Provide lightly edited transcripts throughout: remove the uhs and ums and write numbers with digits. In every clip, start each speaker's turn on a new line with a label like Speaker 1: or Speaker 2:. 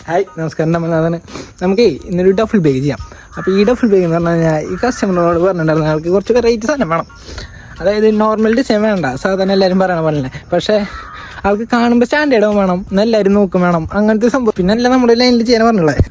Speaker 1: Hi നമസ്കാരം. നമ്മളതാണ് നമുക്ക് ഇന്നൊരു ഡഫിൾ ബാഗ് ചെയ്യാം. അപ്പോൾ ഈ ഡഫിൾ ബാഗ് എന്ന് പറഞ്ഞു കഴിഞ്ഞാൽ ഈ കസ്റ്റമറിനോട് പറഞ്ഞിട്ടുണ്ടായിരുന്നു ആൾക്ക് കുറച്ച് വെറൈറ്റി സാധനം വേണം. അതായത് നോർമൽ ഡിസൈൻ വേണ്ട, സാധാരണ എല്ലാവരും പറയണ പോലെ. പക്ഷേ ആൾക്ക് കാണുമ്പോൾ സ്റ്റാൻഡേർഡും വേണം, എല്ലാവരും നോക്കും വേണം, അങ്ങനത്തെ സംഭവം. പിന്നെ എല്ലാം നമ്മുടെ ലൈനിൽ ചെയ്യാൻ പറഞ്ഞുള്ളത്.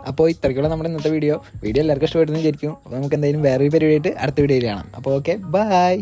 Speaker 1: അപ്പോൾ ഇത്രയ്ക്കുള്ള നമ്മുടെ ഇന്നത്തെ വീഡിയോ എല്ലാവർക്കും ഇഷ്ടപ്പെടുന്നു വിചാരിക്കും. അപ്പോൾ നമുക്ക് എന്തായാലും വേറൊരു പരിപാടിയായിട്ട് അടുത്ത വീഡിയോയിൽ കാണാം. അപ്പോൾ ഓക്കെ, ബൈ.